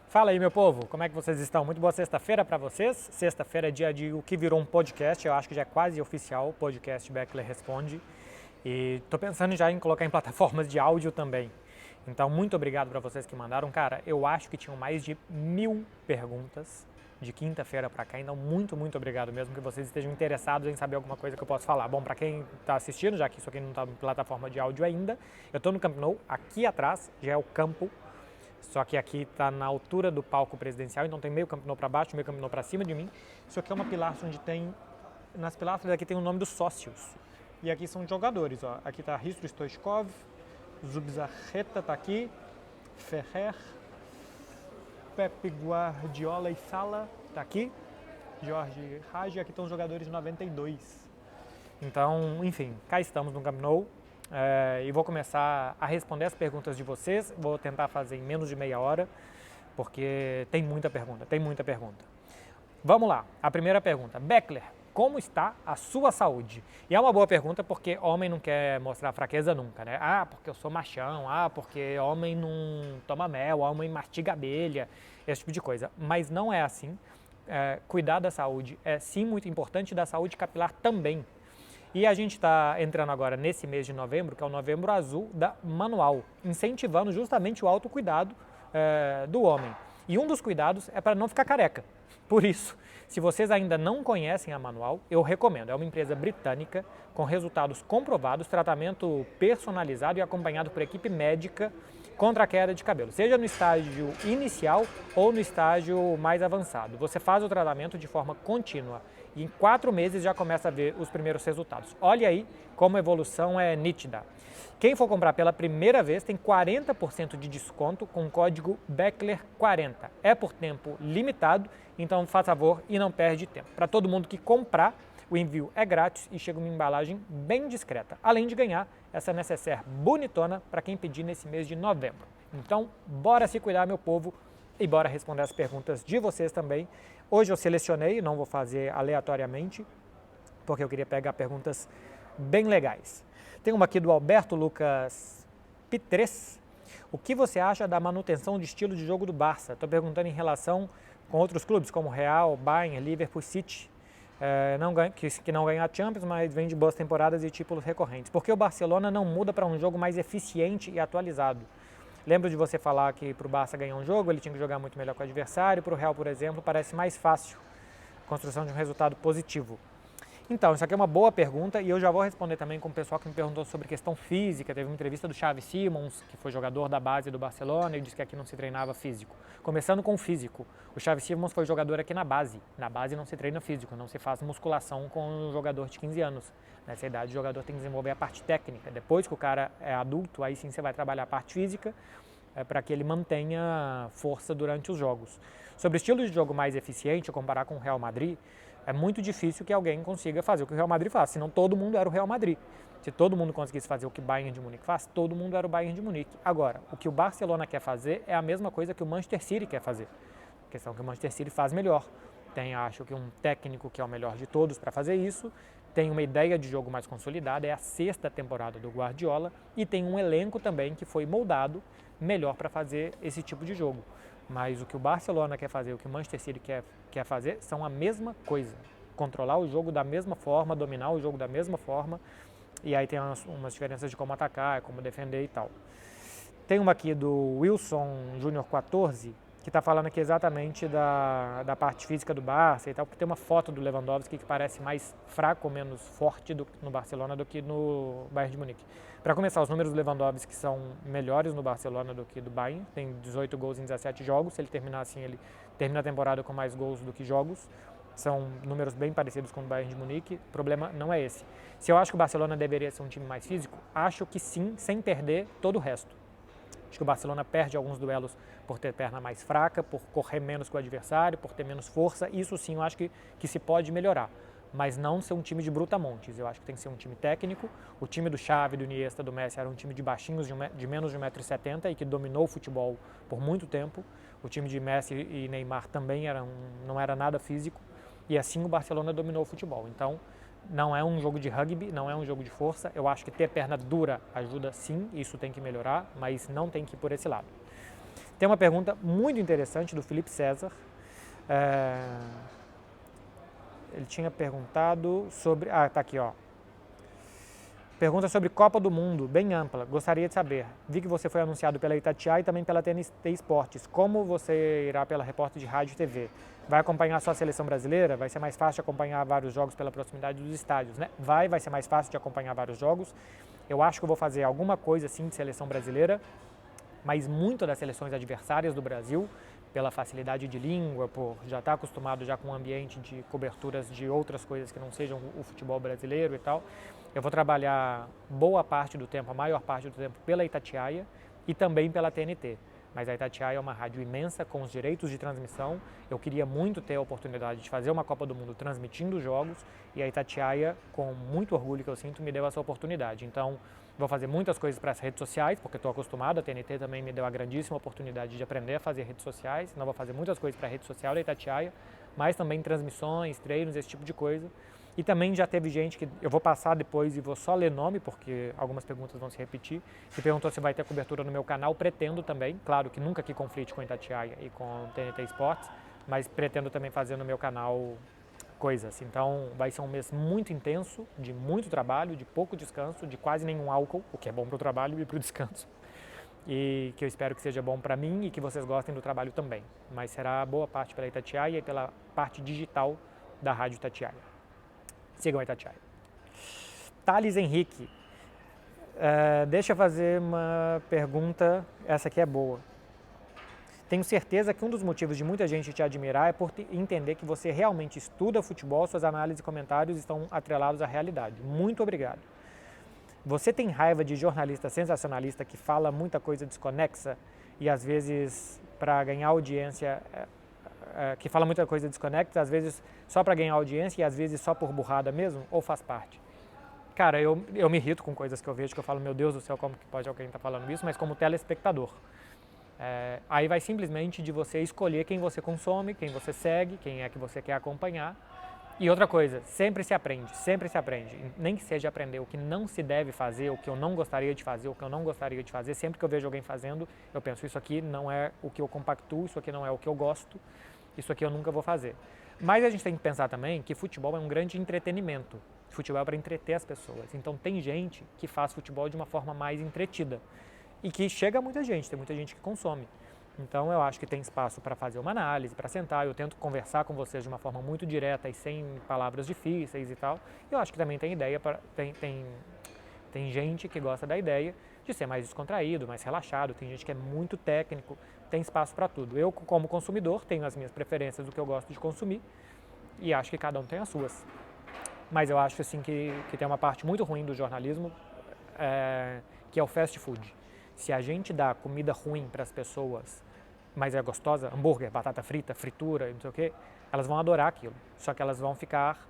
Fala aí, meu povo, como é que vocês estão? Muito boa sexta-feira para vocês. Sexta-feira é dia de o que virou um podcast, eu acho que já é quase oficial, o podcast Beckler Responde. E tô pensando já em colocar em plataformas de áudio também. Então, muito obrigado para vocês que mandaram. Cara, eu acho que tinham mais de 1000 perguntas de quinta-feira para cá, então muito obrigado mesmo que vocês estejam interessados em saber alguma coisa que eu posso falar. Bom, para quem está assistindo, já que isso aqui não está em plataforma de áudio ainda, eu estou no Camp Nou, aqui atrás já é o campo. Só que aqui está na altura do palco presidencial, então tem meio Camp Nou para baixo, meio Camp Nou para cima de mim. Isso aqui é uma pilastra onde tem, nas pilastras aqui tem o nome dos sócios. E aqui são jogadores, ó. Aqui está Hristo Stoichkov, Zubizarreta está aqui, Ferrer, Pepe Guardiola e Sala está aqui, Jorge Hagi, aqui estão os jogadores de 92. Então, enfim, cá estamos no Camp Nou. E vou começar a responder as perguntas de vocês, vou tentar fazer em menos de meia hora, porque tem muita pergunta. Vamos lá, a primeira pergunta. Beckler, como está a sua saúde? E é uma boa pergunta porque homem não quer mostrar fraqueza nunca, né? Ah, porque eu sou machão, porque homem não toma mel, homem mastiga abelha, esse tipo de coisa. Mas não é assim. Cuidar da saúde é sim muito importante, da saúde capilar também. E a gente está entrando agora nesse mês de novembro, que é o Novembro Azul da Manual, incentivando justamente o autocuidado do homem. E um dos cuidados é para não ficar careca. Por isso, se vocês ainda não conhecem a Manual, eu recomendo. É uma empresa britânica com resultados comprovados, tratamento personalizado e acompanhado por equipe médica contra a queda de cabelo, seja no estágio inicial ou no estágio mais avançado. Você faz o tratamento de forma contínua e em 4 meses já começa a ver os primeiros resultados. Olha aí como a evolução é nítida. Quem for comprar pela primeira vez tem 40% de desconto com o código BECKLER40. É por tempo limitado, então faz favor e não perde tempo. Para todo mundo que comprar, o envio é grátis e chega uma embalagem bem discreta, além de ganhar essa necessaire bonitona para quem pedir nesse mês de novembro. Então, bora se cuidar, meu povo, e bora responder as perguntas de vocês também. Hoje eu selecionei, não vou fazer aleatoriamente, porque eu queria pegar perguntas bem legais. Tem uma aqui do Alberto Lucas Pitres. O que você acha da manutenção de estilo de jogo do Barça? Estou perguntando em relação com outros clubes, como Real, Bayern, Liverpool, City. Que não ganha a Champions, mas vem de boas temporadas e títulos recorrentes. Por que o Barcelona não muda para um jogo mais eficiente e atualizado? Lembro de você falar que para o Barça ganhar um jogo, ele tinha que jogar muito melhor com o adversário. Para o Real, por exemplo, parece mais fácil a construção de um resultado positivo. Então, isso aqui é uma boa pergunta e eu já vou responder também com o pessoal que me perguntou sobre questão física. Teve uma entrevista do Xavi Simons, que foi jogador da base do Barcelona, e disse que aqui não se treinava físico. Começando com o físico, o Xavi Simons foi jogador aqui na base. Na base não se treina físico, não se faz musculação com um jogador de 15 anos. Nessa idade o jogador tem que desenvolver a parte técnica. Depois que o cara é adulto, aí sim você vai trabalhar a parte física para que ele mantenha força durante os jogos. Sobre o estilo de jogo mais eficiente, comparar com o Real Madrid, é muito difícil que alguém consiga fazer o que o Real Madrid faz, senão todo mundo era o Real Madrid. Se todo mundo conseguisse fazer o que o Bayern de Munique faz, todo mundo era o Bayern de Munique. Agora, o que o Barcelona quer fazer é a mesma coisa que o Manchester City quer fazer. A questão é que o Manchester City faz melhor. Tem, acho que um técnico que é o melhor de todos para fazer isso, tem uma ideia de jogo mais consolidada, é a 6ª temporada do Guardiola e tem um elenco também que foi moldado melhor para fazer esse tipo de jogo. Mas o que o Barcelona quer fazer, o que o Manchester City quer fazer, são a mesma coisa. Controlar o jogo da mesma forma, dominar o jogo da mesma forma, e aí tem umas diferenças de como atacar, como defender e tal. Tem uma aqui do Wilson Júnior 14, que está falando aqui exatamente da parte física do Barça e tal, porque tem uma foto do Lewandowski que parece mais fraco ou menos forte no Barcelona do que no Bayern de Munique. Para começar, os números do Lewandowski são melhores no Barcelona do que do Bayern, tem 18 gols em 17 jogos, se ele terminar assim, ele termina a temporada com mais gols do que jogos, são números bem parecidos com o Bayern de Munique, o problema não é esse. Se eu acho que o Barcelona deveria ser um time mais físico, acho que sim, sem perder todo o resto. Acho que o Barcelona perde alguns duelos por ter perna mais fraca, por correr menos que o adversário, por ter menos força. Isso sim eu acho que se pode melhorar. Mas não ser um time de brutamontes. Eu acho que tem que ser um time técnico. O time do Xavi, do Iniesta, do Messi era um time de baixinhos de menos de 1,70 m e que dominou o futebol por muito tempo. O time de Messi e Neymar também não era nada físico. E assim o Barcelona dominou o futebol. Então, não é um jogo de rugby, não é um jogo de força. Eu acho que ter perna dura ajuda sim, isso tem que melhorar, mas não tem que ir por esse lado. Tem uma pergunta muito interessante do Felipe César. Ele tinha perguntado sobre... tá aqui, ó. Pergunta sobre Copa do Mundo, bem ampla. Gostaria de saber. Vi que você foi anunciado pela Itatiaia e também pela TNT Esportes. Como você irá pela repórter de rádio e TV? Vai acompanhar só a seleção brasileira? Vai ser mais fácil de acompanhar vários jogos pela proximidade dos estádios, né? Vai ser mais fácil de acompanhar vários jogos. Eu acho que eu vou fazer alguma coisa assim de seleção brasileira, mas muito das seleções adversárias do Brasil, pela facilidade de língua, por já estar acostumado já com um ambiente de coberturas de outras coisas que não sejam o futebol brasileiro e tal. Eu vou trabalhar boa parte do tempo, a maior parte do tempo, pela Itatiaia e também pela TNT. Mas a Itatiaia é uma rádio imensa, com os direitos de transmissão. Eu queria muito ter a oportunidade de fazer uma Copa do Mundo transmitindo jogos, e a Itatiaia, com muito orgulho que eu sinto, me deu essa oportunidade. Então, vou fazer muitas coisas para as redes sociais, porque estou acostumado. A TNT também me deu a grandíssima oportunidade de aprender a fazer redes sociais. Então, vou fazer muitas coisas para a rede social da Itatiaia, mas também transmissões, treinos, esse tipo de coisa. E também já teve gente que eu vou passar depois e vou só ler nome, porque algumas perguntas vão se repetir, que perguntou se vai ter cobertura no meu canal. Pretendo também, claro que nunca que conflite com Itatiaia e com TNT Esportes, mas pretendo também fazer no meu canal coisas. Então vai ser um mês muito intenso, de muito trabalho, de pouco descanso, de quase nenhum álcool, o que é bom para o trabalho e para o descanso. E que eu espero que seja bom para mim e que vocês gostem do trabalho também. Mas será boa parte pela Itatiaia e pela parte digital da Rádio Itatiaia. Sigam a Itatiaia. Thales Henrique, deixa eu fazer uma pergunta, essa aqui é boa. Tenho certeza que um dos motivos de muita gente te admirar é por entender que você realmente estuda futebol, suas análises e comentários estão atrelados à realidade. Muito obrigado. Você tem raiva de jornalista sensacionalista que fala muita coisa desconexa e às vezes para ganhar audiência... que fala muita coisa desconexa, às vezes só para ganhar audiência e às vezes só por burrada mesmo, ou faz parte? Cara, eu me irrito com coisas que eu vejo que eu falo, meu Deus do céu, como que pode alguém estar falando isso, mas como telespectador. Aí vai simplesmente de você escolher quem você consome, quem você segue, quem é que você quer acompanhar. E outra coisa, sempre se aprende, nem que seja aprender o que não se deve fazer, o que eu não gostaria de fazer, o que eu não gostaria de fazer. Sempre que eu vejo alguém fazendo, eu penso, isso aqui não é o que eu compactuo, isso aqui não é o que eu gosto, isso aqui eu nunca vou fazer. Mas a gente tem que pensar também que futebol é um grande entretenimento. Futebol é para entreter as pessoas. Então tem gente que faz futebol de uma forma mais entretida e que chega a muita gente, tem muita gente que consome. Então eu acho que tem espaço para fazer uma análise, para sentar, eu tento conversar com vocês de uma forma muito direta e sem palavras difíceis e tal. Eu acho que também tem ideia, tem gente que gosta da ideia de ser mais descontraído, mais relaxado, tem gente que é muito técnico, tem espaço para tudo. Eu, como consumidor, tenho as minhas preferências do que eu gosto de consumir e acho que cada um tem as suas. Mas eu acho assim que tem uma parte muito ruim do jornalismo, que é o fast food. Se a gente dá comida ruim para as pessoas, mas é gostosa, hambúrguer, batata frita, fritura, não sei o quê, elas vão adorar aquilo, só que elas vão ficar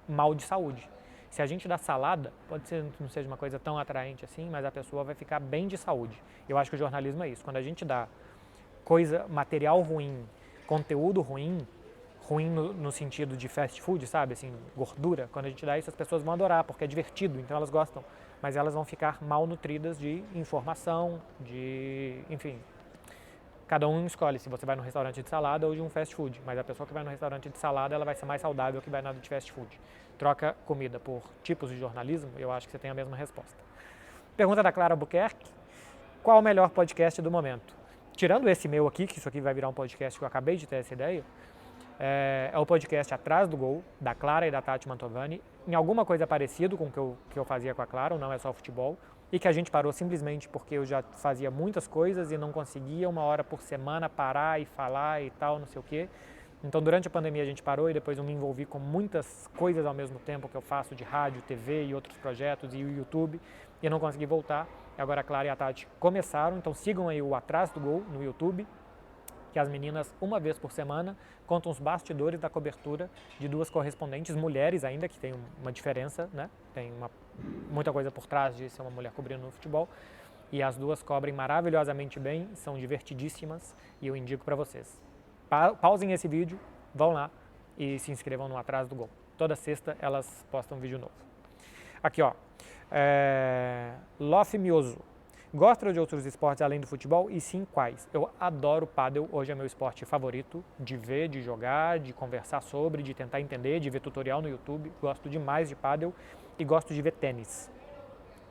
mal de saúde. Se a gente dá salada, pode ser que não seja uma coisa tão atraente assim, mas a pessoa vai ficar bem de saúde. Eu acho que o jornalismo é isso, quando a gente dá material ruim, conteúdo ruim no sentido de fast food, sabe, assim, gordura, quando a gente dá isso as pessoas vão adorar, porque é divertido, então elas gostam, mas elas vão ficar mal nutridas de informação, enfim, cada um escolhe se você vai no restaurante de salada ou de um fast food, mas a pessoa que vai no restaurante de salada, ela vai ser mais saudável que vai na de fast food. Troca comida por tipos de jornalismo, eu acho que você tem a mesma resposta. Pergunta da Clara Albuquerque, qual o melhor podcast do momento? Tirando esse meu aqui, que isso aqui vai virar um podcast que eu acabei de ter essa ideia, é o podcast Atrás do Gol, da Clara e da Tati Mantovani, em alguma coisa parecida com o que eu fazia com a Clara, ou não é só futebol, e que a gente parou simplesmente porque eu já fazia muitas coisas e não conseguia uma hora por semana parar e falar e tal, não sei o quê. Então durante a pandemia a gente parou e depois eu me envolvi com muitas coisas ao mesmo tempo que eu faço de rádio, TV e outros projetos e o YouTube, e eu não consegui voltar. E agora a Clara e a Tati começaram, então sigam aí o Atrás do Gol no YouTube, que as meninas, uma vez por semana, contam os bastidores da cobertura de duas correspondentes, mulheres ainda, que tem uma diferença, né? Tem muita coisa por trás de ser uma mulher cobrindo no futebol. E as duas cobrem maravilhosamente bem, são divertidíssimas e eu indico para vocês. Pausem esse vídeo, vão lá e se inscrevam no Atrás do Gol. Toda sexta elas postam um vídeo novo. Aqui, ó. Lof Mioso. Gosta de outros esportes além do futebol? E sim, quais? Eu adoro pádel, hoje é meu esporte favorito, de ver, de jogar, de conversar sobre, de tentar entender, de ver tutorial no YouTube. Gosto demais de pádel e gosto de ver tênis.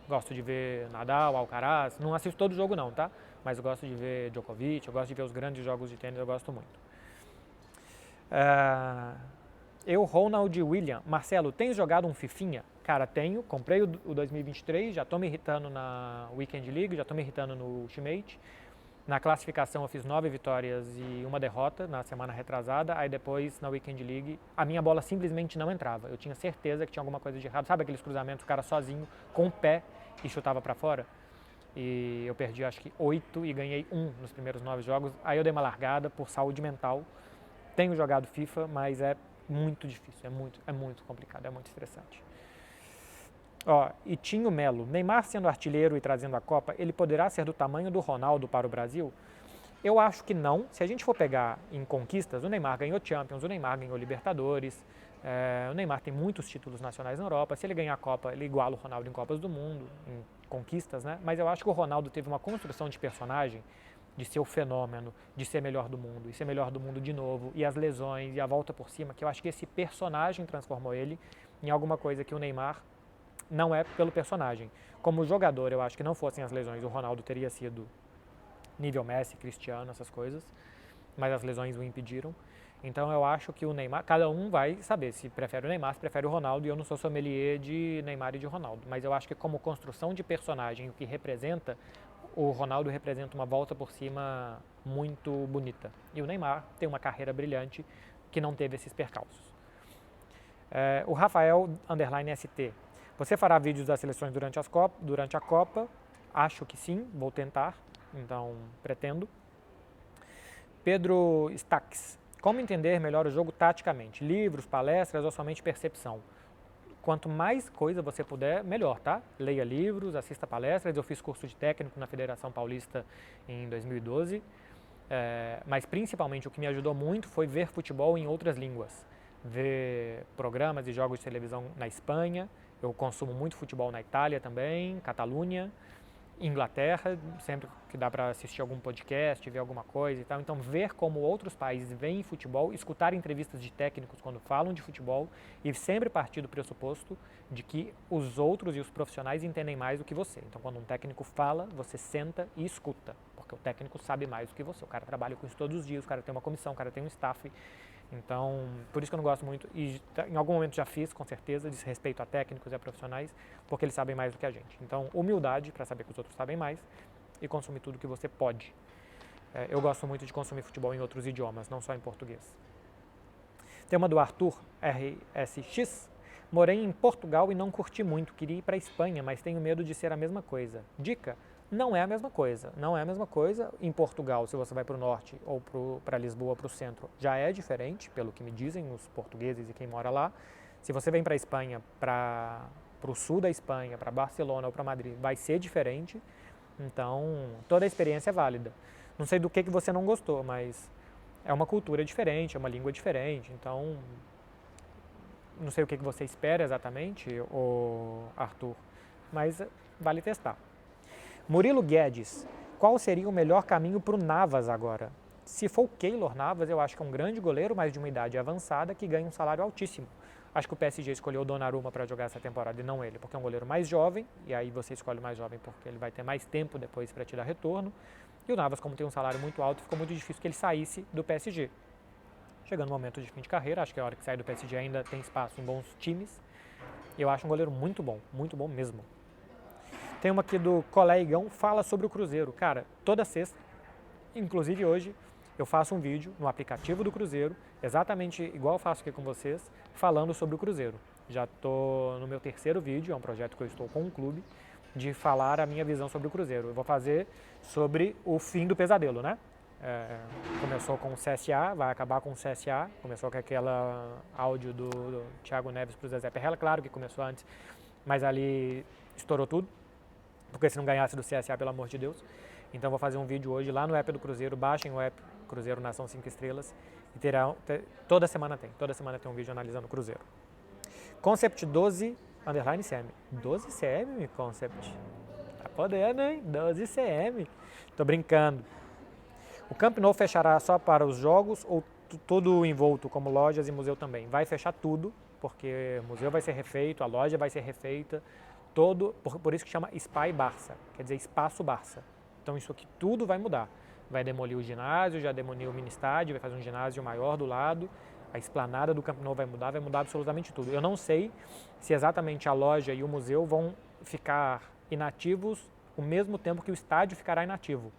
Gosto de ver Nadal, Alcaraz, não assisto todo jogo não, tá? Mas eu gosto de ver Djokovic, eu gosto de ver os grandes jogos de tênis, eu gosto muito. Ronald William. Marcelo, tens jogado um fifinha? Cara, tenho. Comprei o 2023, já tô me irritando na Weekend League, já tô me irritando no Ultimate. Na classificação eu fiz 9 vitórias e 1 derrota na semana retrasada. Aí depois, na Weekend League, a minha bola simplesmente não entrava. Eu tinha certeza que tinha alguma coisa de errado. Sabe aqueles cruzamentos, o cara sozinho, com o pé e chutava pra fora? E eu perdi acho que 8 e ganhei 1 nos primeiros 9 jogos. Aí eu dei uma largada por saúde mental. Tenho jogado FIFA, mas é muito difícil, é muito complicado, é muito estressante. E Tinho Melo, Neymar sendo artilheiro e trazendo a Copa, ele poderá ser do tamanho do Ronaldo para o Brasil? Eu acho que não. Se a gente for pegar em conquistas, o Neymar ganhou Champions, o Neymar ganhou Libertadores, o Neymar tem muitos títulos nacionais na Europa. Se ele ganhar a Copa, ele iguala o Ronaldo em Copas do Mundo, em conquistas, né? Mas eu acho que o Ronaldo teve uma construção de personagem, de ser o fenômeno, de ser melhor do mundo, e ser melhor do mundo de novo, e as lesões, e a volta por cima, que eu acho que esse personagem transformou ele em alguma coisa que o Neymar não é pelo personagem. Como jogador, eu acho que não fossem as lesões, o Ronaldo teria sido nível Messi, Cristiano, essas coisas, mas as lesões o impediram. Então eu acho que o Neymar, cada um vai saber se prefere o Neymar, se prefere o Ronaldo, e eu não sou sommelier de Neymar e de Ronaldo, mas eu acho que como construção de personagem, o que representa, o Ronaldo representa uma volta por cima muito bonita. E o Neymar tem uma carreira brilhante que não teve esses percalços. O Rafael _ST. Você fará vídeos das seleções durante a Copa? Acho que sim, vou tentar, então pretendo. Pedro Stax. Como entender melhor o jogo taticamente? Livros, palestras ou somente percepção? Quanto mais coisa você puder, melhor, tá? Leia livros, assista palestras. Eu fiz curso de técnico na Federação Paulista em 2012, mas principalmente o que me ajudou muito foi ver futebol em outras línguas. Ver programas e jogos de televisão na Espanha. Eu consumo muito futebol na Itália também, Catalunha, Inglaterra, sempre que dá para assistir algum podcast, ver alguma coisa e tal. Então, ver como outros países veem futebol, escutar entrevistas de técnicos quando falam de futebol e sempre partir do pressuposto de que os outros e os profissionais entendem mais do que você. Então, quando um técnico fala, você senta e escuta, porque o técnico sabe mais do que você. O cara trabalha com isso todos os dias, o cara tem uma comissão, o cara tem um staff. Então, por isso que eu não gosto muito, e em algum momento já fiz, com certeza, de respeito a técnicos e a profissionais, porque eles sabem mais do que a gente. Então, humildade para saber que os outros sabem mais e consumir tudo que você pode. Eu gosto muito de consumir futebol em outros idiomas, não só em português. Tem uma do Arthur RSX. Morei em Portugal e não curti muito, queria ir para a Espanha, mas tenho medo de ser a mesma coisa. Dica? Não é a mesma coisa, não é a mesma coisa. Em Portugal, se você vai para o norte ou para Lisboa, para o centro, já é diferente, pelo que me dizem os portugueses e quem mora lá. Se você vem para a Espanha, para o sul da Espanha, para Barcelona ou para Madrid, vai ser diferente. Então, toda a experiência é válida. Não sei do que você não gostou, mas é uma cultura diferente, é uma língua diferente. Então, não sei o que você espera exatamente, Arthur, mas vale testar. Murilo Guedes, qual seria o melhor caminho para o Navas agora? Se for o Keylor Navas, eu acho que é um grande goleiro, mas de uma idade avançada, que ganha um salário altíssimo. Acho que o PSG escolheu o Donnarumma para jogar essa temporada e não ele, porque é um goleiro mais jovem, e aí você escolhe o mais jovem porque ele vai ter mais tempo depois para te dar retorno. E o Navas, como tem um salário muito alto, ficou muito difícil que ele saísse do PSG. Chegando no momento de fim de carreira, acho que a hora que sair do PSG ainda tem espaço em bons times. Eu acho um goleiro muito bom mesmo. Tem uma aqui do Colegão, fala sobre o Cruzeiro. Cara, toda sexta, inclusive hoje, eu faço um vídeo no aplicativo do Cruzeiro, exatamente igual eu faço aqui com vocês, falando sobre o Cruzeiro. Já estou no meu terceiro vídeo, é um projeto que eu estou com um clube, de falar a minha visão sobre o Cruzeiro. Eu vou fazer sobre o fim do pesadelo, né? Começou com o CSA, vai acabar com o CSA, começou com aquela áudio do Thiago Neves para o Zezé Perrella, claro que começou antes, mas ali estourou tudo, porque se não ganhasse do CSA, pelo amor de Deus. Então vou fazer um vídeo hoje lá no app do Cruzeiro, baixem o app Cruzeiro Nação 5 Estrelas e toda semana tem um vídeo analisando o Cruzeiro. Concept 12 _CM. 12 CM, Concept? Tá podendo, hein? 12 cm. Tô brincando. O Camp Nou fechará só para os jogos ou todo envolto, como lojas e museu também? Vai fechar tudo, porque o museu vai ser refeito, a loja vai ser refeita, por isso que chama Spa e Barça, quer dizer Espaço Barça. Então isso aqui tudo vai mudar. Vai demolir o ginásio, já demoliu o mini estádio, vai fazer um ginásio maior do lado, a esplanada do Camp Nou vai mudar absolutamente tudo. Eu não sei se exatamente a loja e o museu vão ficar inativos o mesmo tempo que o estádio ficará inativo.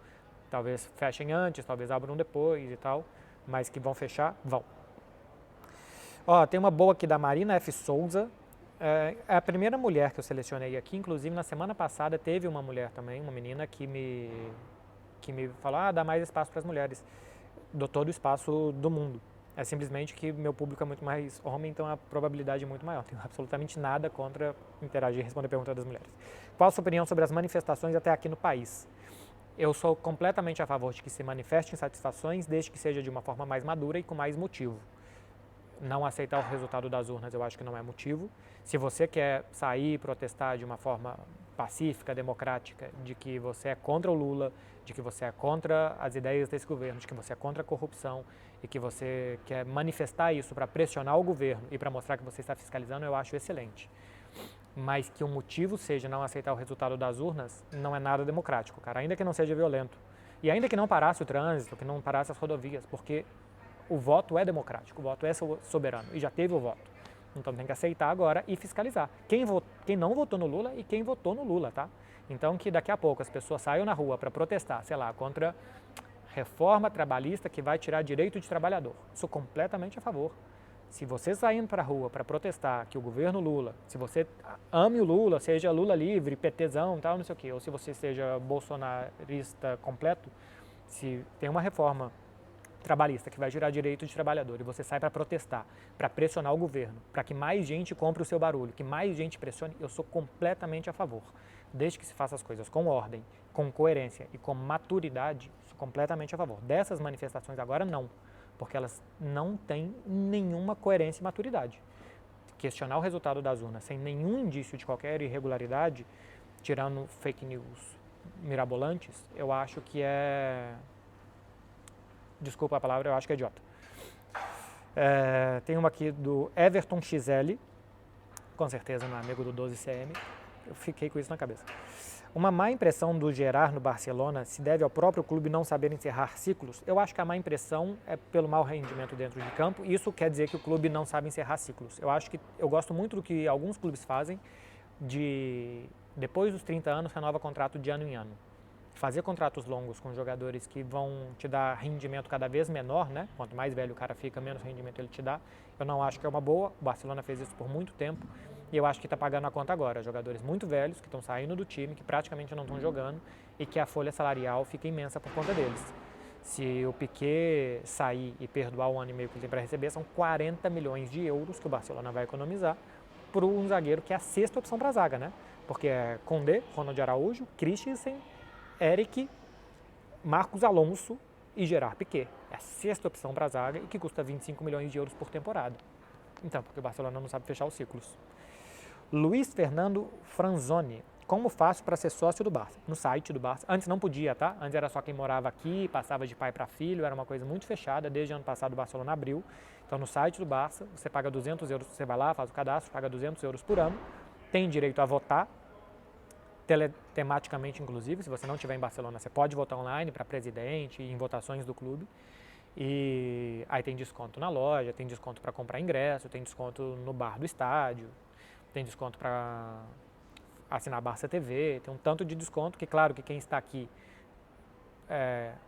Talvez fechem antes, talvez abram depois e tal, mas que vão fechar, vão. Ó, tem uma boa aqui da Marina F. Souza. É a primeira mulher que eu selecionei aqui, inclusive na semana passada teve uma mulher também, uma menina que me falou, dá mais espaço para as mulheres. Dou todo o espaço do mundo. É simplesmente que meu público é muito mais homem, então a probabilidade é muito maior. Tenho absolutamente nada contra interagir e responder perguntas das mulheres. Qual a sua opinião sobre as manifestações até aqui no país? Eu sou completamente a favor de que se manifestem insatisfações, desde que seja de uma forma mais madura e com mais motivo. Não aceitar o resultado das urnas eu acho que não é motivo. Se você quer sair e protestar de uma forma pacífica, democrática, de que você é contra o Lula, de que você é contra as ideias desse governo, de que você é contra a corrupção e que você quer manifestar isso para pressionar o governo e para mostrar que você está fiscalizando, eu acho excelente. Mas que o motivo seja não aceitar o resultado das urnas, não é nada democrático, cara, ainda que não seja violento. E ainda que não parasse o trânsito, que não parasse as rodovias, porque o voto é democrático, o voto é soberano e já teve o voto. Então tem que aceitar agora e fiscalizar. Quem não votou no Lula e quem votou no Lula, tá? Então que daqui a pouco as pessoas saiam na rua para protestar, sei lá, contra reforma trabalhista que vai tirar direito de trabalhador. Sou completamente a favor. Se você saindo para a rua para protestar que o governo Lula, se você ame o Lula, seja Lula livre, PTzão, tal, não sei o quê, ou se você seja bolsonarista completo, se tem uma reforma trabalhista que vai tirar direito de trabalhador e você sai para protestar, para pressionar o governo, para que mais gente compre o seu barulho, que mais gente pressione, eu sou completamente a favor. Desde que se faça as coisas com ordem, com coerência e com maturidade, sou completamente a favor. Dessas manifestações agora não, porque elas não têm nenhuma coerência e maturidade. Questionar o resultado das urnas sem nenhum indício de qualquer irregularidade, tirando fake news mirabolantes, eu acho que desculpa a palavra, eu acho que é idiota. Tem uma aqui do Everton XL, com certeza não é amigo do 12cm, eu fiquei com isso na cabeça. Uma má impressão do Gerard no Barcelona se deve ao próprio clube não saber encerrar ciclos? Eu acho que a má impressão é pelo mau rendimento dentro de campo, e isso quer dizer que o clube não sabe encerrar ciclos. Eu gosto muito do que alguns clubes fazem, depois dos 30 anos, renova contrato de ano em ano. Fazer contratos longos com jogadores que vão te dar rendimento cada vez menor, né? Quanto mais velho o cara fica, menos rendimento ele te dá. Eu não acho que é uma boa. O Barcelona fez isso por muito tempo e eu acho que está pagando a conta agora. Jogadores muito velhos que estão saindo do time, que praticamente não estão jogando e que a folha salarial fica imensa por conta deles. Se o Piqué sair e perdoar o ano e meio que ele tem para receber, são 40 milhões de euros que o Barcelona vai economizar por um zagueiro que é a sexta opção para a zaga, né? Porque é Koundé, Ronald Araújo, Christensen, Eric, Marcos Alonso e Gerard Piqué. É a sexta opção para a zaga e que custa 25 milhões de euros por temporada. Então, porque o Barcelona não sabe fechar os ciclos. Luiz Fernando Franzoni. Como faço para ser sócio do Barça? No site do Barça. Antes não podia, tá? Antes era só quem morava aqui, passava de pai para filho, era uma coisa muito fechada. Desde o ano passado o Barcelona abriu. Então no site do Barça, você paga 200 euros, você vai lá, faz o cadastro, paga 200 euros por ano. Tem direito a votar, tematicamente inclusive, se você não estiver em Barcelona, você pode votar online para presidente e em votações do clube. E aí tem desconto na loja, tem desconto para comprar ingresso, tem desconto no bar do estádio, tem desconto para assinar a Barça TV, tem um tanto de desconto que, claro, que quem está aqui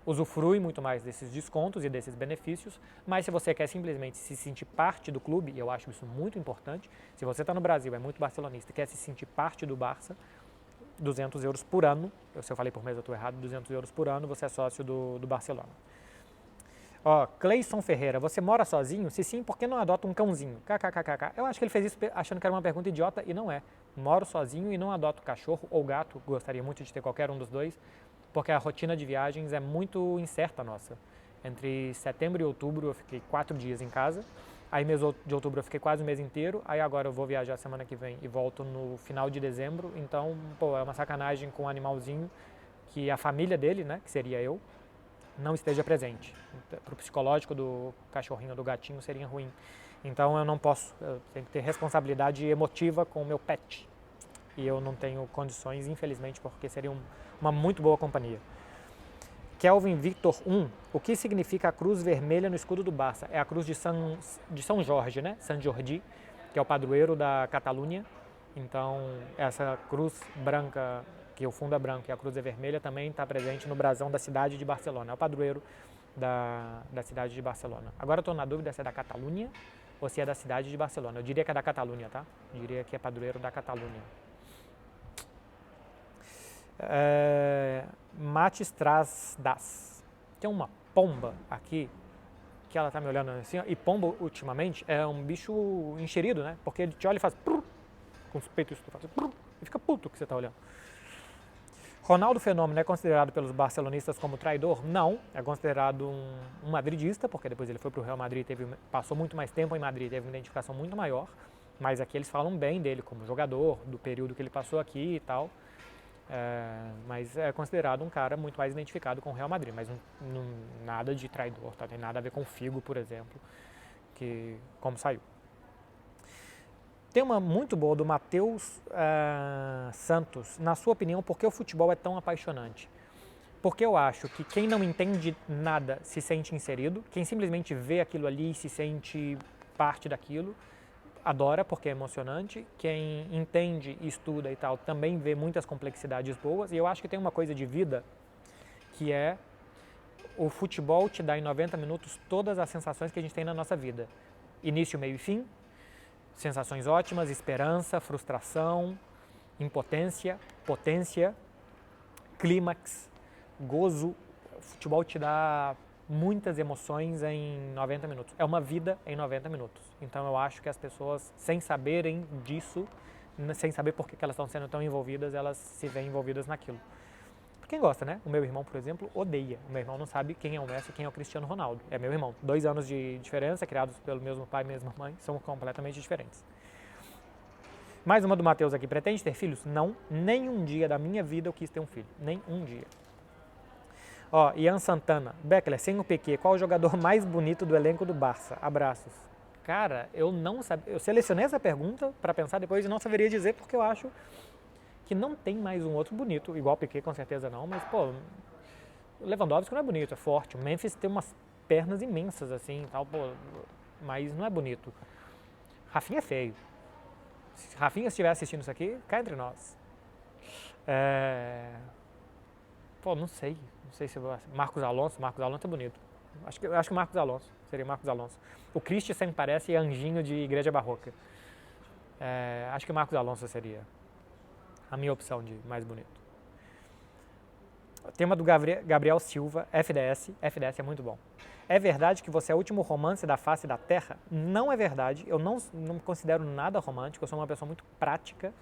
usufrui muito mais desses descontos e desses benefícios, mas se você quer simplesmente se sentir parte do clube, e eu acho isso muito importante, se você está no Brasil, é muito barcelonista e quer se sentir parte do Barça, 200 euros por ano, se eu falei por mês eu estou errado, 200 euros por ano, você é sócio do Barcelona. Ó, Cleison Ferreira, você mora sozinho? Se sim, por que não adota um cãozinho? KKKK. Eu acho que ele fez isso achando que era uma pergunta idiota e não é. Moro sozinho e não adoto cachorro ou gato, gostaria muito de ter qualquer um dos dois, porque a rotina de viagens é muito incerta nossa. Entre setembro e outubro eu fiquei 4 dias em casa Aí mês de outubro eu fiquei quase o mês inteiro, aí agora eu vou viajar semana que vem e volto no final de dezembro, então, pô, é uma sacanagem com o animalzinho que a família dele, né, que seria eu, não esteja presente. Para o psicológico do cachorrinho ou do gatinho seria ruim. Então eu não posso, eu tenho que ter responsabilidade emotiva com o meu pet. E eu não tenho condições, infelizmente, porque seria uma muito boa companhia. Kelvin Victor 1, o que significa a cruz vermelha no escudo do Barça? É a cruz de São Jorge, né? San Jordi, que é o padroeiro da Catalunha. Então, essa cruz branca, que o fundo é branco e a cruz é vermelha, também está presente no brasão da cidade de Barcelona. É o padroeiro da cidade de Barcelona. Agora estou na dúvida se é da Catalunha ou se é da cidade de Barcelona. Eu diria que é da Catalunha, tá? Eu diria que é padroeiro da Catalunha. Mates traz das. Tem uma pomba aqui que ela tá me olhando assim, ó, e pomba ultimamente é um bicho enxerido, né? Porque ele te olha e faz prrr, com os peitos prrr, e fica puto que você tá olhando. Ronaldo Fenômeno é considerado pelos barcelonistas como traidor? Não, é considerado um madridista, porque depois ele foi para o Real Madrid, passou muito mais tempo em Madrid, teve uma identificação muito maior, mas aqui eles falam bem dele como jogador, do período que ele passou aqui e tal. Mas é considerado um cara muito mais identificado com o Real Madrid, mas nada de traidor, tá? Tem nada a ver com o Figo, por exemplo, que como saiu. Tem uma muito boa do Matheus Santos. Na sua opinião, por que o futebol é tão apaixonante? Porque eu acho que quem não entende nada se sente inserido, quem simplesmente vê aquilo ali e se sente parte daquilo, adora porque é emocionante, quem entende, estuda e tal, também vê muitas complexidades boas, e eu acho que tem uma coisa de vida que é o futebol te dá em 90 minutos todas as sensações que a gente tem na nossa vida, início, meio e fim, sensações ótimas, esperança, frustração, impotência, potência, clímax, gozo. O futebol te dá muitas emoções em 90 minutos. É uma vida em 90 minutos. Então eu acho que as pessoas, sem saberem disso, sem saber por que elas estão sendo tão envolvidas, elas se veem envolvidas naquilo. Quem gosta, né? O meu irmão, por exemplo, odeia. O meu irmão não sabe quem é o Messi e quem é o Cristiano Ronaldo. É meu irmão. 2 anos de diferença, criados pelo mesmo pai e mesma mãe, são completamente diferentes. Mais uma do Matheus aqui. Pretende ter filhos? Não. Nem um dia da minha vida eu quis ter um filho. Nem um dia. Ó, Ian Santana. Beckler, sem o Piquet, qual o jogador mais bonito do elenco do Barça? Abraços. Cara, eu não sabia. Eu selecionei essa pergunta para pensar depois e não saberia dizer porque eu acho que não tem mais um outro bonito, igual o Piquet com certeza não, mas pô, o Lewandowski não é bonito, é forte. O Memphis tem umas pernas imensas assim, tal, pô, mas não é bonito. Rafinha é feio. Se Rafinha estiver assistindo isso aqui, cá entre nós. Pô, não sei se Marcos Alonso é bonito. Acho que o Marcos Alonso, seria Marcos Alonso. O Christensen parece anjinho de igreja barroca. Acho que Marcos Alonso seria a minha opção de mais bonito. Tema do Gabriel Silva, FDS. FDS é muito bom. É verdade que você é o último romance da face da Terra? Não é verdade. Eu não me considero nada romântico. Eu sou uma pessoa muito prática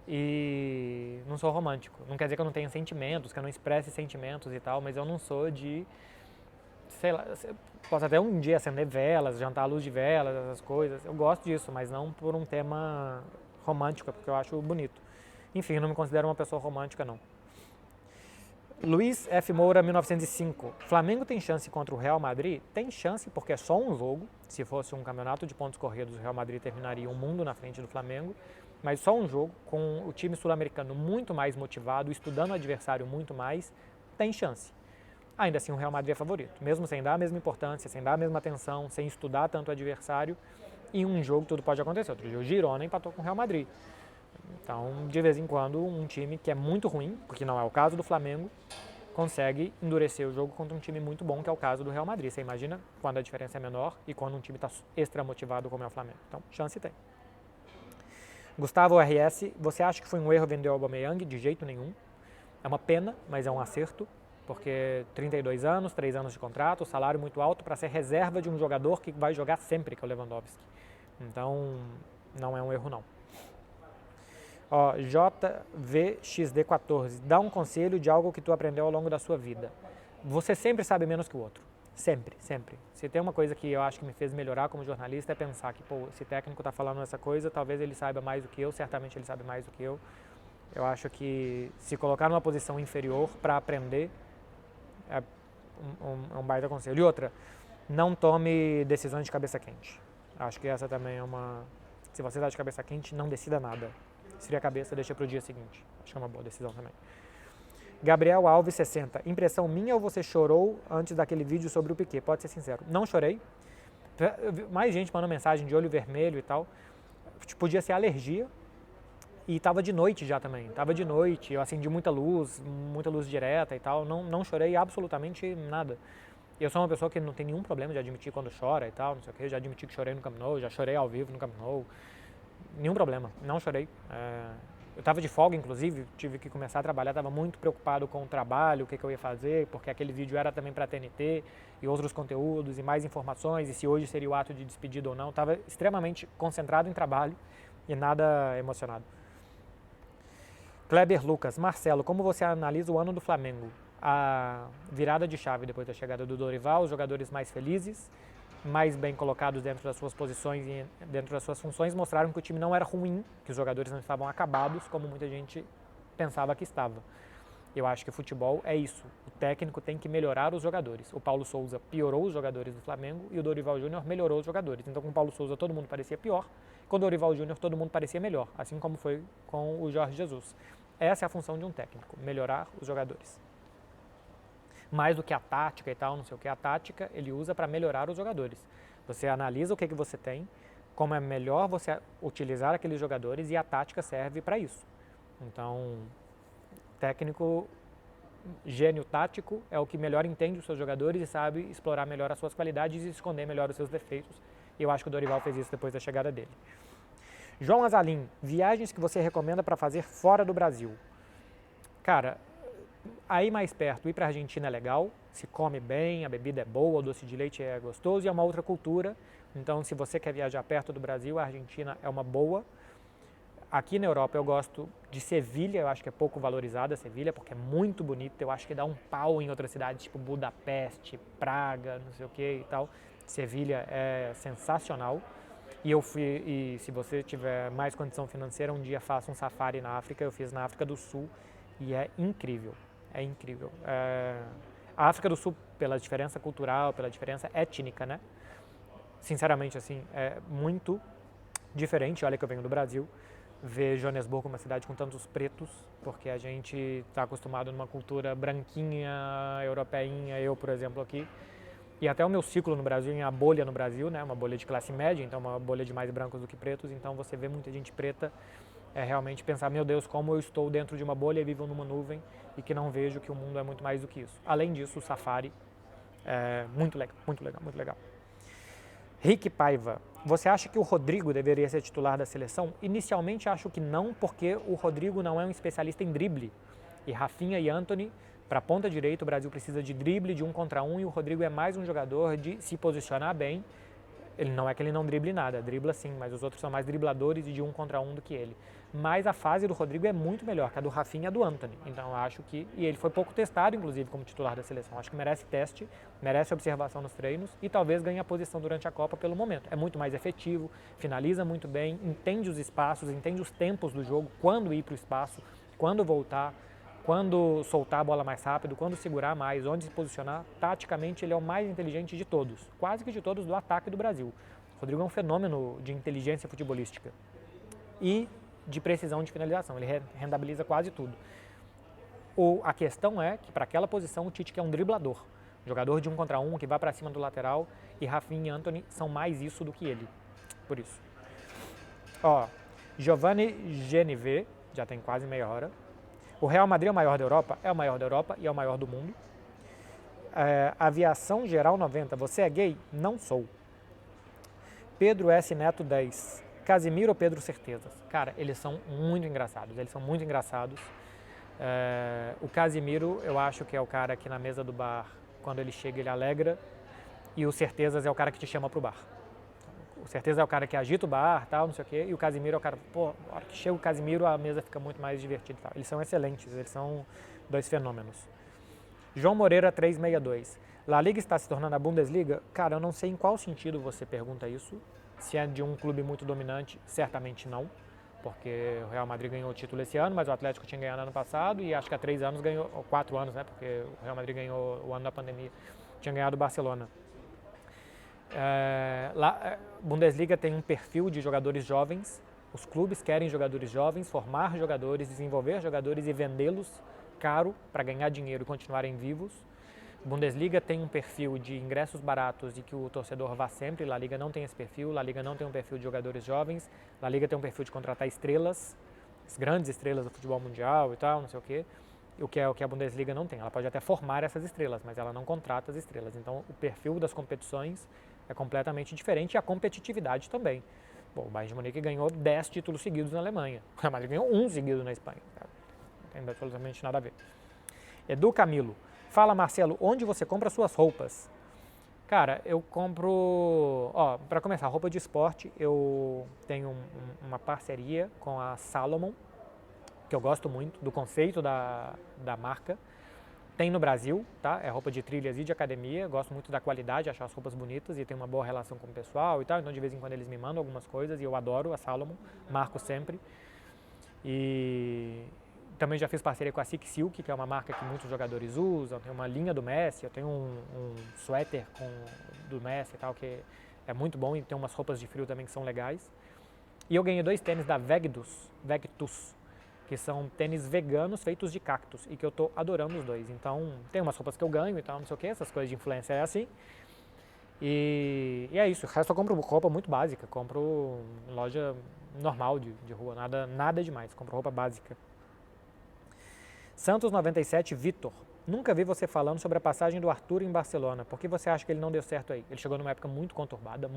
e não sou romântico. Não quer dizer que eu não tenha sentimentos, que eu não expresse sentimentos e tal, mas eu não sou de, sei lá, posso até um dia acender velas, jantar à luz de velas, essas coisas. Eu gosto disso, mas não por um tema romântico, porque eu acho bonito. Enfim, eu não me considero uma pessoa romântica, não. Luiz F. Moura, 1905. Flamengo tem chance contra o Real Madrid? Tem chance, porque é só um jogo. Se fosse um campeonato de pontos corridos, o Real Madrid terminaria um mundo na frente do Flamengo. Mas só um jogo, com o time sul-americano muito mais motivado, estudando o adversário muito mais, tem chance. Ainda assim, o Real Madrid é favorito. Mesmo sem dar a mesma importância, sem dar a mesma atenção, sem estudar tanto o adversário, em um jogo tudo pode acontecer. Outro dia o Girona empatou com o Real Madrid. Então, de vez em quando, um time que é muito ruim, porque não é o caso do Flamengo, consegue endurecer o jogo contra um time muito bom, que é o caso do Real Madrid. Você imagina quando a diferença é menor e quando um time está extra motivado como é o Flamengo. Então, chance tem. Gustavo RS, você acha que foi um erro vender o Aubameyang? De jeito nenhum. É uma pena, mas é um acerto, porque 32 anos, 3 anos de contrato, salário muito alto para ser reserva de um jogador que vai jogar sempre, que é o Lewandowski. Então, não é um erro não. Ó, JVXD14, dá um conselho de algo que tu aprendeu ao longo da sua vida. Você sempre sabe menos que o outro. Sempre, sempre. Se tem uma coisa que eu acho que me fez melhorar como jornalista é pensar que, pô, esse técnico está falando essa coisa, talvez ele saiba mais do que eu, certamente ele sabe mais do que eu. Eu acho que se colocar numa posição inferior para aprender é um baita conselho. E outra, não tome decisões de cabeça quente. Acho que essa também é uma... Se você está de cabeça quente, não decida nada. Esfria a cabeça, deixa para o dia seguinte. Acho que é uma boa decisão também. Gabriel Alves 60. Impressão minha ou você chorou antes daquele vídeo sobre o Piquet? Pode ser sincero. Não chorei. Mais gente mandou mensagem de olho vermelho e tal. Podia ser alergia. E tava de noite já também. Tava de noite, eu acendi muita luz direta e tal. Não chorei absolutamente nada. Eu sou uma pessoa que não tem nenhum problema de admitir quando chora e tal, não sei o quê. Já admiti que chorei no Camp Nou, já chorei ao vivo no Camp Nou. Nenhum problema, não chorei. Eu estava de folga, inclusive, tive que começar a trabalhar, estava muito preocupado com o trabalho, o que eu ia fazer, porque aquele vídeo era também para a TNT e outros conteúdos e mais informações, e se hoje seria o ato de despedida ou não. Estava extremamente concentrado em trabalho e nada emocionado. Kleber Lucas, Marcelo, como você analisa o ano do Flamengo? A virada de chave depois da chegada do Dorival, os jogadores mais felizes, mais bem colocados dentro das suas posições e dentro das suas funções, mostraram que o time não era ruim, que os jogadores não estavam acabados, como muita gente pensava que estava. Eu acho que o futebol é isso, o técnico tem que melhorar os jogadores. O Paulo Souza piorou os jogadores do Flamengo e o Dorival Júnior melhorou os jogadores. Então com o Paulo Souza todo mundo parecia pior, com o Dorival Júnior todo mundo parecia melhor, assim como foi com o Jorge Jesus. Essa é a função de um técnico, melhorar os jogadores. Mais do que a tática e tal, não sei o que, a tática ele usa para melhorar os jogadores. Você analisa o que você tem, como é melhor você utilizar aqueles jogadores e a tática serve para isso. Então, técnico, gênio tático é o que melhor entende os seus jogadores e sabe explorar melhor as suas qualidades e esconder melhor os seus defeitos. E eu acho que o Dorival fez isso depois da chegada dele. João Azalim, viagens que você recomenda para fazer fora do Brasil? Cara, aí mais perto, ir para a Argentina é legal, se come bem, a bebida é boa, o doce de leite é gostoso e é uma outra cultura. Então, se você quer viajar perto do Brasil, a Argentina é uma boa. Aqui na Europa eu gosto de Sevilha, eu acho que é pouco valorizada Sevilha, porque é muito bonita. Eu acho que dá um pau em outras cidades, tipo Budapeste, Praga, não sei o que e tal. Sevilha é sensacional. E se você tiver mais condição financeira, um dia faça um safari na África. Eu fiz na África do Sul e é incrível. É incrível. A África do Sul, pela diferença cultural, pela diferença étnica, né? Sinceramente, assim, é muito diferente. Olha que eu venho do Brasil, ver Joanesburgo uma cidade com tantos pretos, porque a gente está acostumado numa cultura branquinha, europeinha, eu, por exemplo, aqui. E até o meu ciclo no Brasil, em a bolha no Brasil, né? Uma bolha de classe média, então uma bolha de mais brancos do que pretos. Então você vê muita gente preta, realmente pensar, meu Deus, como eu estou dentro de uma bolha e vivo numa nuvem e que não vejo que o mundo é muito mais do que isso. Além disso, o safari é muito legal, muito legal, muito legal. Rick Paiva, você acha que o Rodrigo deveria ser titular da seleção? Inicialmente acho que não, porque o Rodrigo não é um especialista em drible. E Rafinha e Antony, para a ponta direita, o Brasil precisa de drible, de 1 contra 1, e o Rodrigo é mais um jogador de se posicionar bem. Ele não é que ele não drible nada, dribla sim, mas os outros são mais dribladores e de 1 contra 1 do que ele. Mas a fase do Rodrigo é muito melhor que a do Rafinha e a do Antony. Então eu acho que... E ele foi pouco testado, inclusive, como titular da seleção. Acho que merece teste, merece observação nos treinos e talvez ganhe a posição durante a Copa pelo momento. É muito mais efetivo, finaliza muito bem, entende os espaços, entende os tempos do jogo, quando ir para o espaço, quando voltar, quando soltar a bola mais rápido, quando segurar mais, onde se posicionar. Taticamente ele é o mais inteligente de todos, quase que de todos do ataque do Brasil. O Rodrigo é um fenômeno de inteligência futebolística e de precisão de finalização, ele rendabiliza quase tudo. A questão é que para aquela posição o Tite quer um driblador, jogador de 1 contra 1 que vai para cima do lateral, e Rafinha e Antony são mais isso do que ele, por isso. Giovanni GNV, já tem quase meia hora. O Real Madrid é o maior da Europa? É o maior da Europa e é o maior do mundo. Aviação Geral 90, você é gay? Não sou. Pedro S. Neto 10, Casimiro ou Pedro Certezas? Cara, eles são muito engraçados, O Casimiro, eu acho que é o cara que na mesa do bar, quando ele chega, ele alegra, e o Certezas é o cara que te chama pro bar. O Certeza é o cara que agita o bar, tal, não sei o quê, e o Casimiro é o cara, na hora que chega o Casimiro, a mesa fica muito mais divertida, tal. Eles são excelentes, eles são dois fenômenos. João Moreira 362. La Liga está se tornando a Bundesliga? Cara, eu não sei em qual sentido você pergunta isso. Se é de um clube muito dominante, certamente não. Porque o Real Madrid ganhou o título esse ano, mas o Atlético tinha ganhado ano passado e acho que há 3 anos ganhou, ou 4 anos, né? Porque o Real Madrid ganhou o ano da pandemia, tinha ganhado o Barcelona. Bundesliga tem um perfil de jogadores jovens, os clubes querem jogadores jovens, formar jogadores, desenvolver jogadores e vendê-los caro para ganhar dinheiro e continuarem vivos. Bundesliga tem um perfil de ingressos baratos e que o torcedor vá sempre. La Liga não tem esse perfil. La Liga não tem um perfil de jogadores jovens. La Liga tem um perfil de contratar estrelas, as grandes estrelas do futebol mundial e tal, não sei o quê. O que a Bundesliga não tem. Ela pode até formar essas estrelas, mas ela não contrata as estrelas. Então, o perfil das competições é completamente diferente e a competitividade também. Bom, o Bayern de Munique ganhou 10 títulos seguidos na Alemanha. O Real Madrid ganhou 1 seguido na Espanha. Não tem absolutamente nada a ver. Edu Camilo. Fala, Marcelo, onde você compra suas roupas? Cara, eu compro... para começar, roupa de esporte, eu tenho uma parceria com a Salomon, que eu gosto muito do conceito da marca. Tem no Brasil, tá? É roupa de trilhas e de academia, gosto muito da qualidade, achar as roupas bonitas e tenho uma boa relação com o pessoal e tal, então de vez em quando eles me mandam algumas coisas e eu adoro a Salomon, marco sempre. E também já fiz parceria com a Six Silk, que é uma marca que muitos jogadores usam, tem uma linha do Messi, eu tenho um suéter do Messi e tal, que é muito bom e tem umas roupas de frio também que são legais. E eu ganhei 2 tênis da Vectus, que são tênis veganos feitos de cactos e que eu tô adorando os 2. Então, tem umas roupas que eu ganho e tal, não sei o que, essas coisas de influência é assim. E é isso, o resto eu compro roupa muito básica, compro em loja normal de rua, nada demais, compro roupa básica. Santos 97, Vitor. Nunca vi você falando sobre a passagem do Arthur em Barcelona. Por que você acha que ele não deu certo aí? Ele chegou numa época muito conturbada,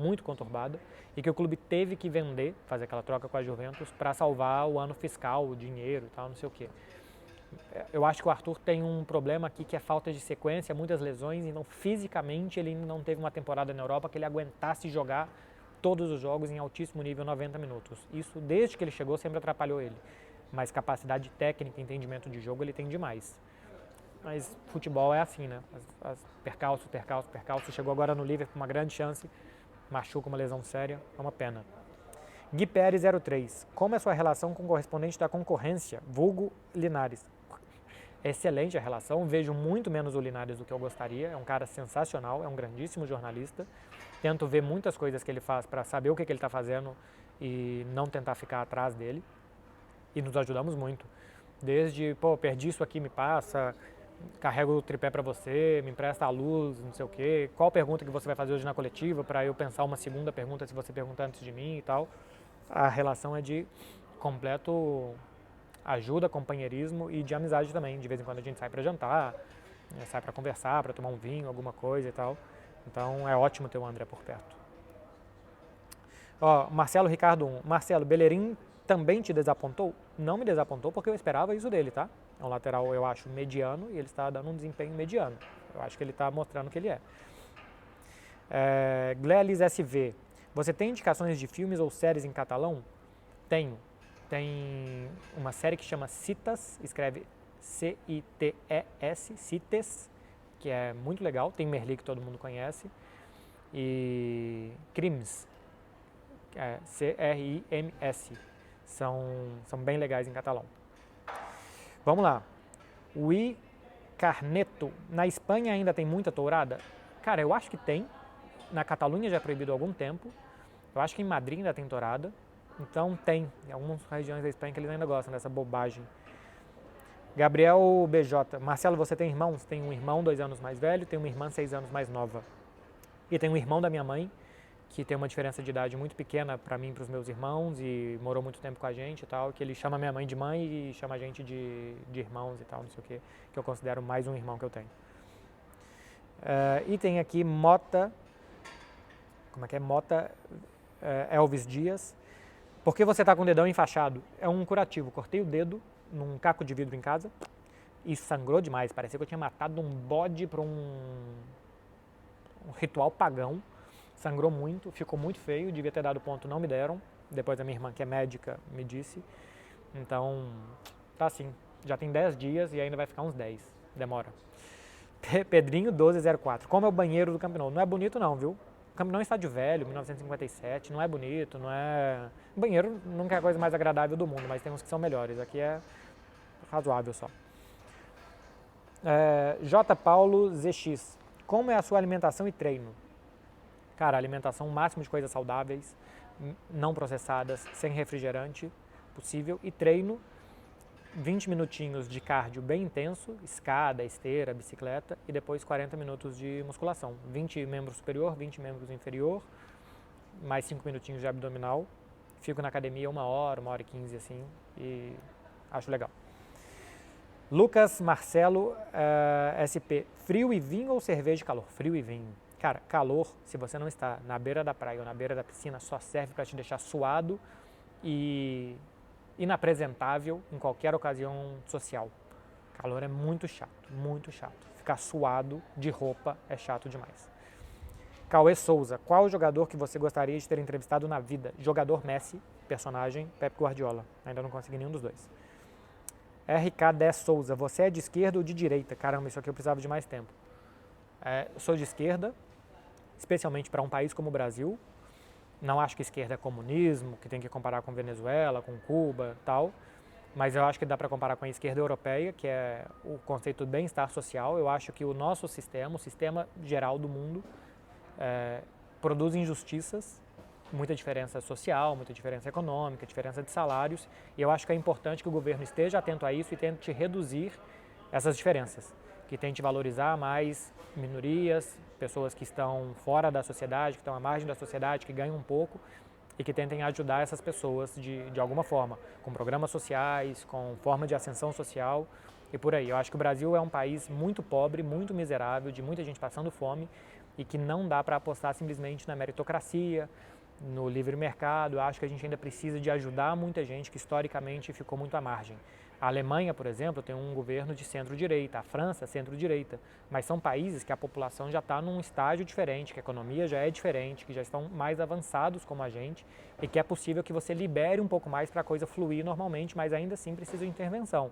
e que o clube teve que vender, fazer aquela troca com a Juventus, para salvar o ano fiscal, o dinheiro e tal, não sei o quê. Eu acho que o Arthur tem um problema aqui que é falta de sequência, muitas lesões, então fisicamente ele não teve uma temporada na Europa que ele aguentasse jogar todos os jogos em altíssimo nível, 90 minutos. Isso, desde que ele chegou, sempre atrapalhou ele. Mas capacidade técnica, entendimento de jogo, ele tem demais. Mas futebol é assim, né? Percalço. Chegou agora no Liverpool com uma grande chance, machuca uma lesão séria, é uma pena. Gui Pérez 03. Como é a sua relação com o correspondente da concorrência, vulgo Linares? Excelente a relação, vejo muito menos o Linares do que eu gostaria, é um cara sensacional, é um grandíssimo jornalista. Tento ver muitas coisas que ele faz para saber o que ele está fazendo e não tentar ficar atrás dele. E nos ajudamos muito. Desde, perdi isso aqui, me passa, carrego o tripé para você, me empresta a luz, não sei o quê. Qual pergunta que você vai fazer hoje na coletiva para eu pensar uma segunda pergunta se você perguntar antes de mim e tal. A relação é de completo ajuda, companheirismo e de amizade também. De vez em quando a gente sai para jantar, sai para conversar, para tomar um vinho, alguma coisa e tal. Então é ótimo ter o André por perto. Marcelo Ricardo 1. Marcelo, Bellerin também te desapontou? Não me desapontou porque eu esperava isso dele, tá? É um lateral, eu acho, mediano e ele está dando um desempenho mediano. Eu acho que ele está mostrando o que ele é. Glelis SV. Você tem indicações de filmes ou séries em catalão? Tenho. Tem uma série que chama Cites, escreve C-I-T-E-S, Cites, que é muito legal. Tem Merli, que todo mundo conhece. E Crims, C-R-I-M-S. São bem legais em catalão. Vamos lá. Ui Carneto. Na Espanha ainda tem muita tourada? Cara, eu acho que tem. Na Catalunha já é proibido há algum tempo. Eu acho que em Madrid ainda tem tourada. Então tem. Em algumas regiões da Espanha que eles ainda gostam dessa bobagem. Gabriel BJ. Marcelo, você tem irmãos? Tem um irmão 2 anos mais velho, tem uma irmã 6 anos mais nova. E tem um irmão da minha mãe, que tem uma diferença de idade muito pequena para mim e para os meus irmãos e morou muito tempo com a gente e tal, que ele chama minha mãe de mãe e chama a gente de irmãos e tal, não sei o que eu considero mais um irmão que eu tenho. E tem aqui Mota, Mota Elvis Dias. Por que você está com o dedão enfaixado? É um curativo, cortei o dedo num caco de vidro em casa e sangrou demais, parecia que eu tinha matado um bode para um ritual pagão. Sangrou muito, ficou muito feio, devia ter dado ponto, não me deram. Depois a minha irmã, que é médica, me disse. Então, tá assim, já tem 10 dias e ainda vai ficar uns 10, demora. Pedrinho 1204. Como é o banheiro do Camp Nou? Não é bonito não, viu? O Camp Nou é um estádio velho, 1957, não é bonito, não é... O banheiro nunca é a coisa mais agradável do mundo, mas tem uns que são melhores. Aqui é razoável só. J. Paulo ZX. Como é a sua alimentação e treino? Cara, alimentação, o máximo de coisas saudáveis, não processadas, sem refrigerante possível. E treino, 20 minutinhos de cardio bem intenso, escada, esteira, bicicleta, e depois 40 minutos de musculação. 20 membros superior, 20 membros inferior, mais 5 minutinhos de abdominal. Fico na academia 1 hora e 15 assim, e acho legal. Lucas Marcelo SP. Frio e vinho ou cerveja e calor? Frio e vinho. Cara, calor, se você não está na beira da praia ou na beira da piscina, só serve para te deixar suado e inapresentável em qualquer ocasião social. Calor é muito chato, muito chato. Ficar suado de roupa é chato demais. Cauê Souza. Qual jogador que você gostaria de ter entrevistado na vida? Jogador Messi, personagem Pep Guardiola. Ainda não consegui nenhum dos dois. RK10 Souza. Você é de esquerda ou de direita? Caramba, isso aqui eu precisava de mais tempo. Eu sou de esquerda, especialmente para um país como o Brasil. Não acho que esquerda é comunismo, que tem que comparar com Venezuela, com Cuba e tal. Mas eu acho que dá para comparar com a esquerda europeia, que é o conceito do bem-estar social. Eu acho que o nosso sistema, o sistema geral do mundo, produz injustiças, muita diferença social, muita diferença econômica, diferença de salários. E eu acho que é importante que o governo esteja atento a isso e tente reduzir essas diferenças. Que tente valorizar mais minorias, pessoas que estão fora da sociedade, que estão à margem da sociedade, que ganham um pouco e que tentem ajudar essas pessoas de alguma forma, com programas sociais, com forma de ascensão social e por aí. Eu acho que o Brasil é um país muito pobre, muito miserável, de muita gente passando fome e que não dá para apostar simplesmente na meritocracia, no livre mercado. Eu acho que a gente ainda precisa de ajudar muita gente que historicamente ficou muito à margem. A Alemanha, por exemplo, tem um governo de centro-direita, a França, centro-direita, mas são países que a população já está num estágio diferente, que a economia já é diferente, que já estão mais avançados como a gente e que é possível que você libere um pouco mais para a coisa fluir normalmente, mas ainda assim precisa de intervenção.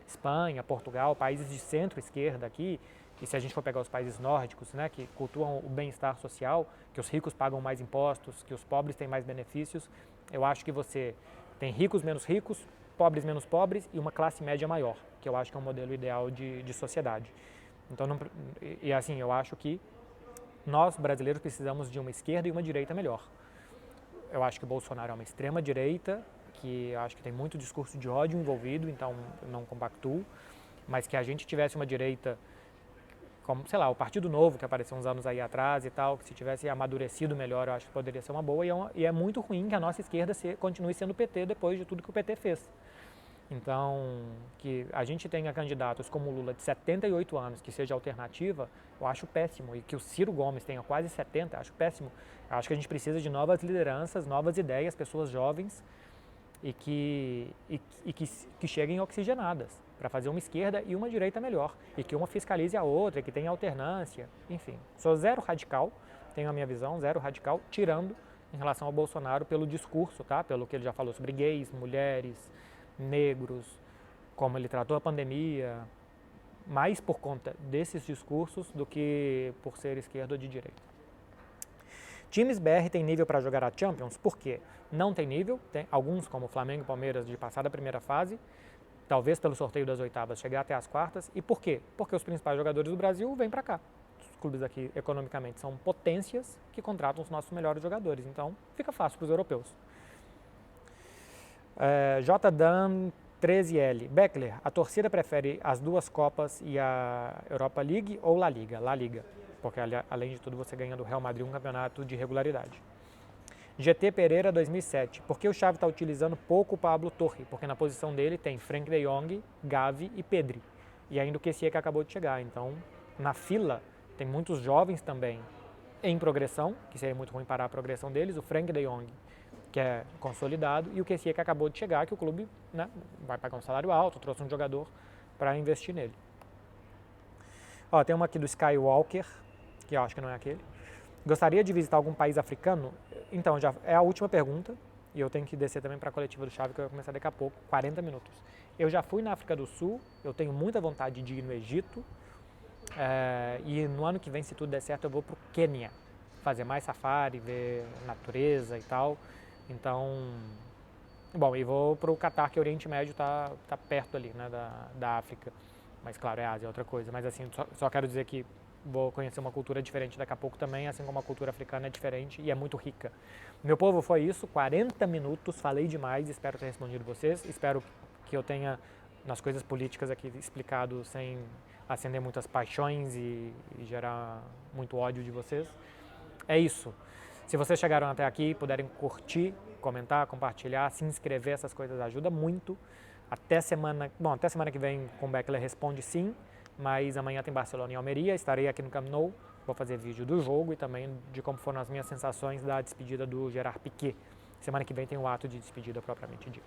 Espanha, Portugal, países de centro-esquerda aqui, e se a gente for pegar os países nórdicos, né, que cultuam o bem-estar social, que os ricos pagam mais impostos, que os pobres têm mais benefícios, eu acho que você tem ricos menos ricos, pobres menos pobres e uma classe média maior, que eu acho que é um modelo ideal de sociedade. Então, assim, eu acho que nós, brasileiros, precisamos de uma esquerda e uma direita melhor. Eu acho que o Bolsonaro é uma extrema direita, que eu acho que tem muito discurso de ódio envolvido, então eu não compactuo, mas que a gente tivesse uma direita como, sei lá, o Partido Novo, que apareceu uns anos aí atrás e tal, que se tivesse amadurecido melhor, eu acho que poderia ser uma boa. E é muito ruim que a nossa esquerda continue sendo o PT depois de tudo que o PT fez. Então, que a gente tenha candidatos como o Lula de 78 anos, que seja alternativa, eu acho péssimo. E que o Ciro Gomes tenha quase 70, acho péssimo. Eu acho que a gente precisa de novas lideranças, novas ideias, pessoas jovens e que cheguem oxigenadas para fazer uma esquerda e uma direita melhor, e que uma fiscalize a outra, que tenha alternância, enfim. Sou zero radical, tenho a minha visão, zero radical, tirando em relação ao Bolsonaro pelo discurso, tá? Pelo que ele já falou sobre gays, mulheres, negros, como ele tratou a pandemia, mais por conta desses discursos do que por ser esquerda ou de direita. Times BR tem nível para jogar a Champions? Por quê? Não tem nível, tem alguns como Flamengo e Palmeiras de passar da primeira fase, talvez pelo sorteio das oitavas chegar até as quartas. E por quê? Porque os principais jogadores do Brasil vêm para cá. Os clubes aqui, economicamente, são potências que contratam os nossos melhores jogadores. Então, fica fácil para os europeus. JDan 13L. Beckler, a torcida prefere as duas Copas e a Europa League ou La Liga? La Liga, porque além de tudo você ganha do Real Madrid um campeonato de regularidade. GT Pereira 2007. Por que o Xavi está utilizando pouco o Pablo Torre? Porque na posição dele tem Frank de Jong, Gavi e Pedri. E ainda o Kessie que acabou de chegar. Então, na fila, tem muitos jovens também em progressão, que seria muito ruim parar a progressão deles. O Frank de Jong, que é consolidado, e o Kessie que acabou de chegar, que o clube, né, vai pagar um salário alto, trouxe um jogador para investir nele. Ó, tem uma aqui do Skywalker, que eu acho que não é aquele. Gostaria de visitar algum país africano? Então, já é a última pergunta, e eu tenho que descer também para a coletiva do Xavi, que vai começar daqui a pouco, 40 minutos. Eu já fui na África do Sul, eu tenho muita vontade de ir no Egito, E no ano que vem, se tudo der certo, eu vou pro Quênia fazer mais safari, ver natureza e tal. Então, bom, e vou pro Catar, que o Oriente Médio tá perto ali, né, da África. Mas claro, é Ásia, é outra coisa. Mas assim, só quero dizer que vou conhecer uma cultura diferente daqui a pouco também, assim como a cultura africana é diferente e é muito rica. Meu povo, foi isso, 40 minutos, falei demais, espero ter respondido vocês, espero que eu tenha, nas coisas políticas aqui, explicado sem acender muitas paixões e gerar muito ódio de vocês. É isso. Se vocês chegaram até aqui, puderem curtir, comentar, compartilhar, se inscrever, essas coisas ajudam muito. Até semana que vem com o Beckler Responde, sim, mas amanhã tem Barcelona e Almeria, estarei aqui no Camp Nou, vou fazer vídeo do jogo e também de como foram as minhas sensações da despedida do Gerard Piqué. Semana que vem tem o ato de despedida propriamente dito.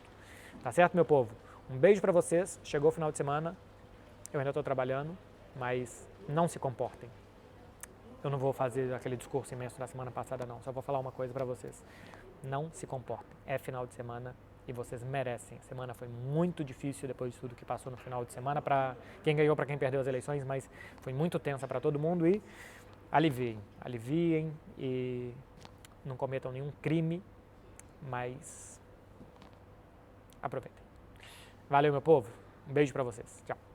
Tá certo, meu povo? Um beijo pra vocês, chegou o final de semana, eu ainda estou trabalhando, mas não se comportem. Eu não vou fazer aquele discurso imenso da semana passada, não. Só vou falar uma coisa pra vocês. Não se comportem. É final de semana e vocês merecem. A semana foi muito difícil depois de tudo que passou no final de semana para quem ganhou, para quem perdeu as eleições, mas foi muito tensa para todo mundo e aliviem e não cometam nenhum crime, mas aproveitem. Valeu, meu povo. Um beijo pra vocês. Tchau.